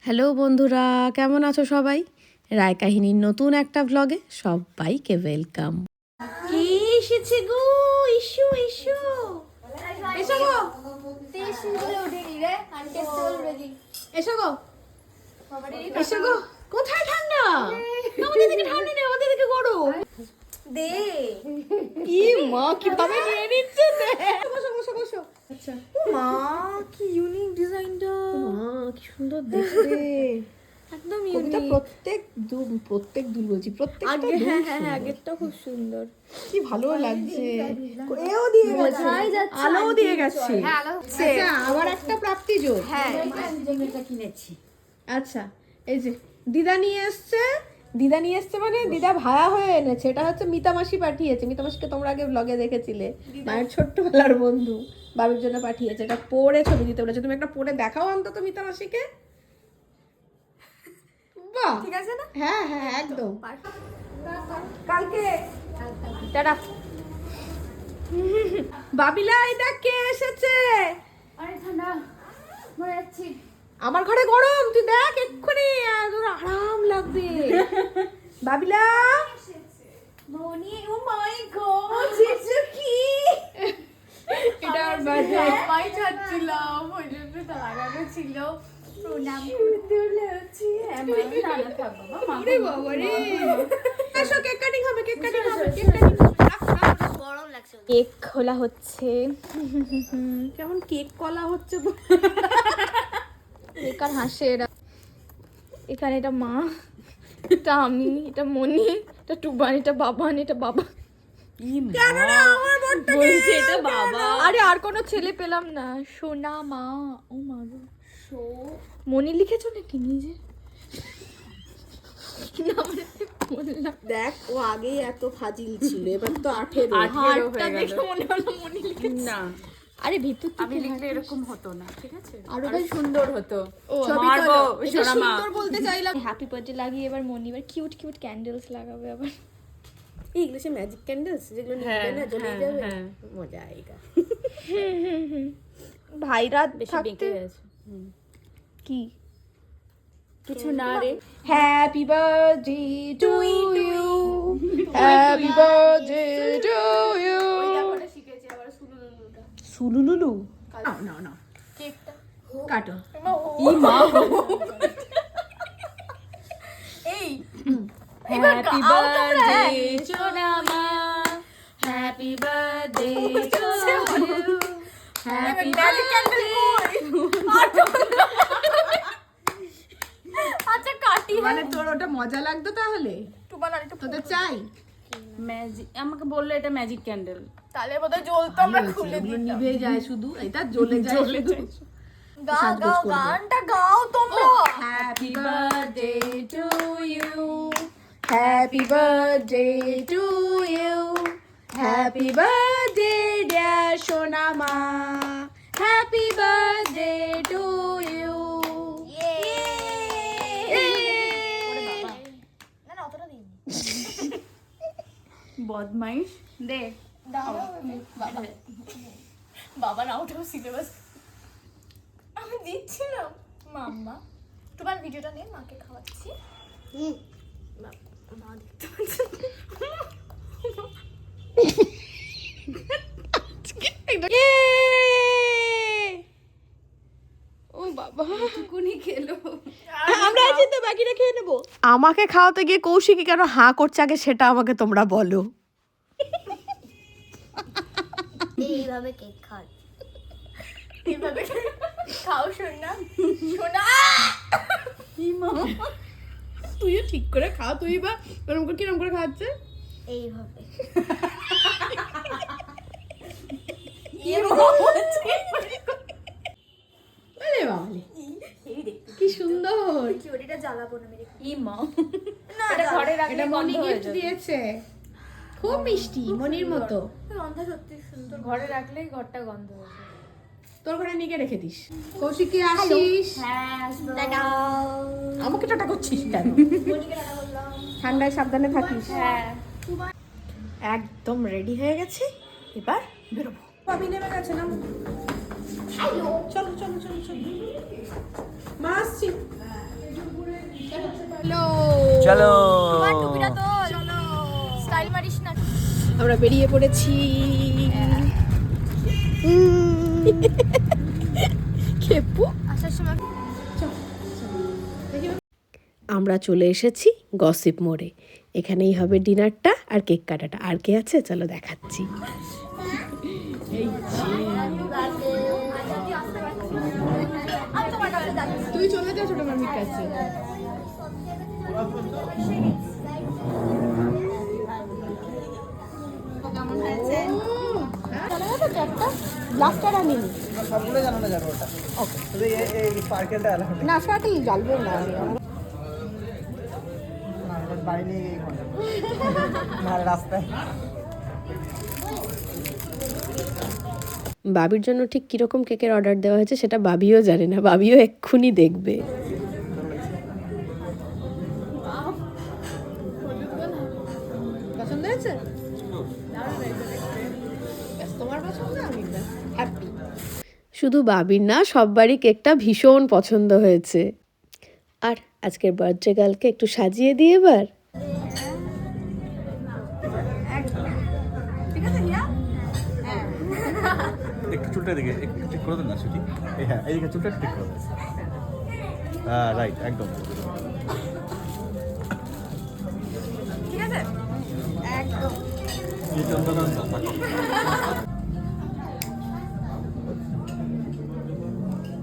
Hello বন্ধুরা, কেমন আছো সবাই? রায় কাহিনীর নতুন একটা ভ্লগে সবাইকে ওয়েলকাম। কে এসেছে গো? ইস্যু ইস্যু এসো গো, এসো গো, এসো গো। কোথায় ঠান্ডা? আমাদের দিকে ঠান্ডা নেই, আমাদের দিকে গরম। দে কি মা কিভাবে নিয়ে নিচ্ছে, বসো বসো বসো। আচ্ছা মা, কি ইউনিক ডিজাইনটা, মা কি সুন্দর দেখতে, একদম কবিতা ইউনিক। প্রত্যেক দুল বলছি, প্রত্যেকটা আগে দুল হ্যাঁ সুন্দর। আগেরটা খুব সুন্দর। কি ভালো লাগছে, এও দিয়ে গেছে, আলোও দিয়ে গেছে। আচ্ছা আবার একটা প্রাপ্তি যোগ। হ্যাঁ কিনেছি। আচ্ছা এই যে দিদা নিয়ে এসছে, দিদা নিয়ে এসছে মানে দিদা ভায়া হয়ে এনেছে। এটা হচ্ছে মিতা মাসি পাঠিয়েছে। মিতা মাসিকে তোমরা আগে ব্লগে দেখেছিলে, মায়ের ছোট্টবেলার বন্ধু, বাবির জন্য পাঠিয়েছে। এটা পরে ছবি দিতে বলেছে, তুমি একটা পরে দেখাও অন্তত মিতা মাসিকে। বাহ ঠিক আছে না? হ্যাঁ হ্যাঁ একদম। কালকে টাটা। বাবিলা এই দেখ কে এসেছে। আরে ঠান্ডা মরে যাচ্ছি। আমার ঘরে গরম, তুই দেখ এক্ষুনি তোর আরাম লাগবে। বাবিলা মনি, ও মাই গড, সুজুকি। এটা আর বাজে। মাই চাচ্ছিলাম, ওই জন্য তো লাগানো ছিল। প্রণাম করতে লাগছি। নানা থাকবো বাবা। ওরে বাবা রে, এসো কেক কাটিং হবে, কেক কাটিং হবে, কেক কাটিং হবে। গরম লাগছে। কেক খোলা হচ্ছে। কেমন কেক কলা হচ্ছে, বেকার হাসে এরা। এখানে এটা মা, এটা আমি, এটা মনি, এটা টুবান, এটা বাবান, এটা বাবা। বলছে এটা বাবা। আরে আর কোনো ছেলে পেলাম না। সোনা মা, ও মা গো। মনি লিখেছো নাকি নিজে? না মানে বললাম, দেখ ও আগেই এত ফাজিল ছিল, এবার তো 18 হাতটা দেখে মনে হলো মনি লিখেছে। না, আরে ভিতর আমি থেকে লিখলে এরকম হতো না, ঠিক আছে? আরো আরো সুন্দর হতো। ও মারবো এটা সোনা মা। সুন্দর বলতে চাইলাম। হ্যাপি বার্থডে লাগিয়ে এবার মনি এবার কিউট কিউট ক্যান্ডেলস লাগাবে আবার। এইগুলো সে ম্যাজিক ক্যান্ডেলস যেগুলো নিবে না জ্বলে যাবে, মজা আয়েগা। ভাইরা বেশি থাকতে বেঁকে গেছে। কি কিছু না রে। Happy birthday to you, happy birthday to you. সুলুলুলু নাও নাও নাও, কাটো। ই মা, এই হ্যাপি বার্থডে সোনা মা, happy birthday to you, happy birthday. আচ্ছা কাটি। মানে তোর ওটা মজা লাগতো তাহলে? তোদের চাই ম্যাজিক, আমাকে বললো এটা ম্যাজিক ক্যান্ডেল। তাহলে বোধহয় জ্বলতো, আমরা খুলে ওগুলো নিভে যায় শুধু, এটা জ্বলে যায় শুধু। গাও গাও গানটা গাও তোমরা। Happy birthday to you, happy birthday to you, happy birthday dear সোনা মা, হ্যাপি বার্থডে টু ইউ। না না অতটা দিইনি। বদমাইশ দে। বাবা না ওটাও সিলেবাস আমি দিচ্ছিলাম। মাম্মা তোমার ভিডিওটা নিয়ে মাকে খাওয়াচ্ছি। মা দেখতে পাচ্ছে। ও বাবা টুকুনি খেলো। আমরা আছি তো, বাকিটা খেয়ে নেবো। আমাকে খাওয়াতে গিয়ে কৌশিকী কেন হাঁ করছে আগে সেটা আমাকে তোমরা বলো। এইভাবে কেক খাও, এইভাবে খাও শোনা শোনা। ই মা, তুইও ঠিক করে খাও, তুই বা এরকম করে কিরম করে খাচ্ছে এইভাবে আরে বাবালে কি সুন্দর। কি ওটা জ্বালাবো না মেরে। ই মা, না এটা ঘরে রাখলে এটা গন্ধ মনি হয়ে গিফট যাবে। দিয়েছে, খুব মিষ্টি মনির মতো। গন্ধ সত্যি সুন্দর। ঘরে রাখলেই ঘরটা গন্ধ হয়ে যাবে। তোর ঘরে নিয়ে রেখে দিস। কৌশিকী আসিস। হ্যাঁ আসবো। টাটা। আমাকে টাটা করছিস কেন? মনিকে টাটা বললাম। ঠান্ডায় সাবধানে থাকিস। হ্যাঁ একদম রেডি হয়ে গেছে, এবার বেরোবো। আমি নেমে গেছে না, চলো চলো চলো চলো মা আসছি। চলো তোমার টুপিটা তো স্টাইল মারিস না। আমরা বেরিয়ে পড়েছি। খেপু আসার সময় আমরা চলে এসেছি গসিপ মোড়ে। এখানেই হবে ডিনারটা আর কেক কাটাটা। আর কে আছে চলো দেখাচ্ছি। তুই চলে যা ছোট মামির কাছে। লাস্টার আনিনি সবগুলো জানানো যাবে ওটা। শুধু এই স্পার্কেলটা আলাদা। না সার্কেল জ্বালবো না আমি। বাড়ি নিয়ে গিয়ে রাস্তায়। বাবির জন্য ঠিক কিরকম কেকের অর্ডার দেওয়া হয়েছে সেটা বাবিও জানে না, বাবিও এক্ষুনি দেখবে। পছন্দ হয়েছে? তোমার পছন্দ, আমি হ্যাপি। শুধু বাবির না, সববারই কেকটা ভীষণ পছন্দ হয়েছে। আর আজকের বার্থডে গার্লকে একটু সাজিয়ে দিই এবার। একটু চুলটা দিকে একটু ঠিক করে দেন না সেটি। হ্যাঁ এইদিকে চুলটা ঠিক করে দেন। হ্যাঁ রাইট একদম। ঠিক আছে একদম। এই চন্দনা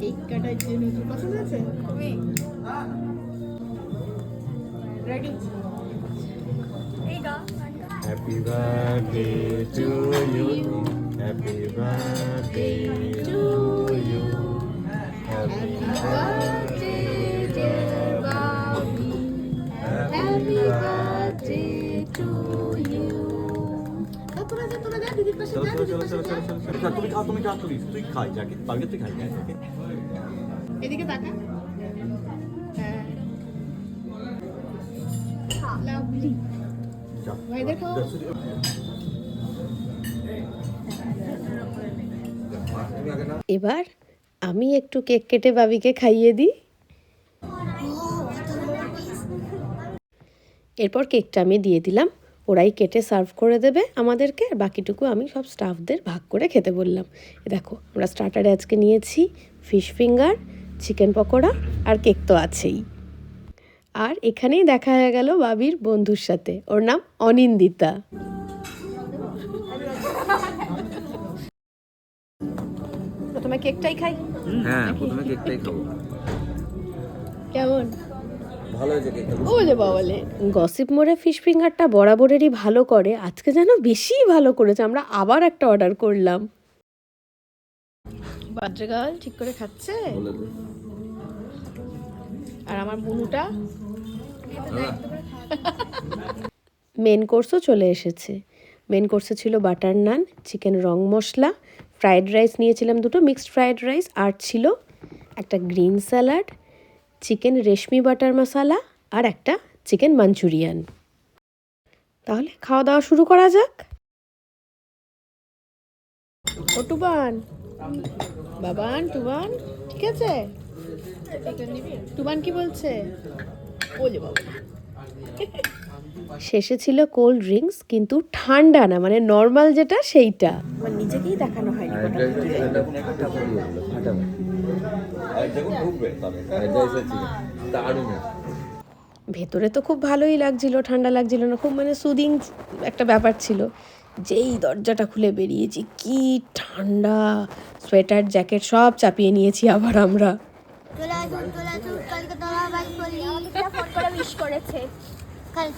কেক কাটার জন্য কি পছন্দ হয়েছে? খুবই রেডি? এই গা happy birthday to you, happy birthday to you, happy birthday dear বাবি, হ্যাপি বার্থডে টু ইউ। তোরা যা দিদির পাশে চলো যা, চলো দিদির চলো পাশে চলো যা। চলো চলো তুমি খাও তুমি খাও তুই খাই যাকে পারবে তুই খাই যাকে। এদিকে তাকা। হ্যাঁ লাভলি। ভাইদের খাও। এবার আমি একটু কেক কেটে বাবিকে খাইয়ে দিই। এরপর কেকটা আমি দিয়ে দিলাম, ওরাই কেটে সার্ভ করে দেবে আমাদেরকে, আর বাকিটুকু আমি সব স্টাফদের ভাগ করে খেতে বললাম। দেখো আমরা স্টার্টারে আজকে নিয়েছি ফিশ ফিঙ্গার, চিকেন পকোড়া আর কেক তো আছেই। আর এখানেই দেখা হয়ে গেল বাবির বন্ধুর সাথে, ওর নাম অনিন্দিতা। প্রথমে কেকটাই খাই। হ্যাঁ প্রথমে কেকটাই খাবো। কেমন? ভালো হয়েছে কেকটা। ওলে বাবালে। গসিপ মোড়ে ফিশ ফিঙ্গারটা বরাবরেরই ভালো করে, আজকে যেন বেশিই ভালো করেছে। আমরা আবার একটা অর্ডার করলাম। বার্থডে গার্ল ঠিক করে খাচ্ছে, বলে দে। আর আমার বুনুটা। মেন কোর্সও চলে এসেছে। মেন কোর্সে ছিল বাটার নান, চিকেন রং মশলা, ফ্রাইড রাইস নিয়েছিলাম দুটো, মিক্সড ফ্রাইড রাইস, আর ছিল একটা গ্রিন স্যালাড, চিকেন রেশমি বাটার মশলা আর একটা চিকেন মাঞ্চুরিয়ান। তাহলে খাওয়া দাওয়া শুরু করা যাক। ও টুবান, বাবান টুবান ঠিক আছে? টুবান কি বলছে? ওলে বাবা। শেষে ছিল কোল্ড ড্রিঙ্কস, কিন্তু ঠান্ডা না, মানে নর্মাল যেটা সেইটা। আমার নিজেকেই দেখানো হয়নি। ভেতরে তো খুব ভালোই লাগছিল, ঠান্ডা লাগছিল না, খুব মানে সুদিং একটা ব্যাপার ছিল। যেই দরজাটা খুলে বেরিয়েছি, কি ঠান্ডা! সোয়েটার জ্যাকেট সব চাপিয়ে নিয়েছি আবার আমরা। চলে আসুন কালকে তোলা বাইক করলি ফোন করে উইশ করেছে।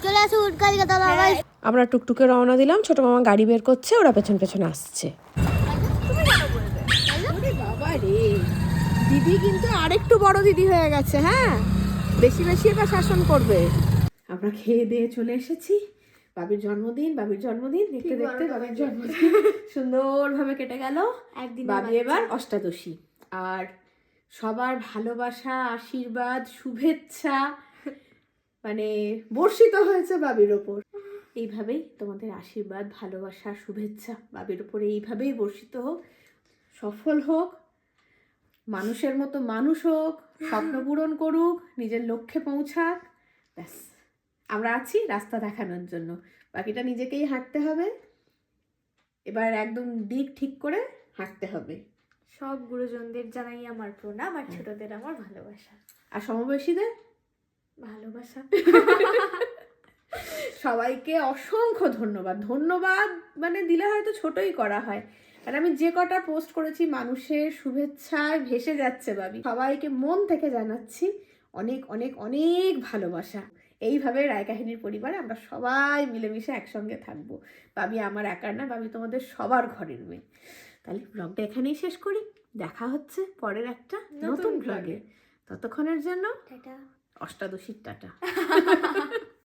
চলে আসুন কালকে তোলা বাইক আমরা টুকটুকে রওনা দিলাম, ছোট মামা গাড়ি বের করছে, ওরা পেছন পেছন আসছে। বাবা রে, দিদি কিন্তু আরেকটু বড় দিদি হয়ে গেছে। হ্যাঁ, বেশি বেশি এবার শাসন করবে। আমরা খেয়ে দিয়ে চলে এসেছি। বাবির জন্মদিন দেখতে দেখতে বাবির জন্মদিন সুন্দরভাবে কেটে গেল। বাবি এবার অষ্টাদশী, আর সবার ভালোবাসা, আশীর্বাদ, শুভেচ্ছা মানে বর্ষিত হয়েছে বাবির ওপর। এইভাবেই তোমাদের আশীর্বাদ, ভালোবাসা, শুভেচ্ছা বাবির ওপরে এইভাবেই বর্ষিত হোক, সফল হোক, মানুষের মতো মানুষ হোক, স্বপ্ন পূরণ করুক, নিজের লক্ষ্যে পৌঁছাক, ব্যাস আমরা আছি রাস্তা দেখানোর জন্য, বাকিটা নিজেকেই হাঁটতে হবে। এবার একদম দিক ঠিক করে হাঁটতে হবে। সব গুরুজনদের জানাই আমার প্রণাম, আর ছোটদের আমার ভালোবাসা। আর সমবয়সীদের ভালোবাসা। সবাইকে অসংখ্য ধন্যবাদ। ধন্যবাদ মানে দিলে হয়তো ছোটই করা হয়, আর আমি যে কটা পোস্ট করেছি মানুষের শুভেচ্ছায় ভেসে যাচ্ছে বাবি। সবাইকে মন থেকে জানাচ্ছি অনেক অনেক অনেক ভালোবাসা। এইভাবে রায় কাহিনীর পরিবারে আমরা সবাই মিলেমিশে একসঙ্গে থাকবো। বাবি আমার একার না, বাবি তোমাদের সবার ঘরের মেয়ে। তাহলে ব্লগটা এখানেই শেষ করি, দেখা হচ্ছে পরের একটা নতুন ব্লগে। ততক্ষণের জন্য টাটা। অষ্টাদশীর টাটা।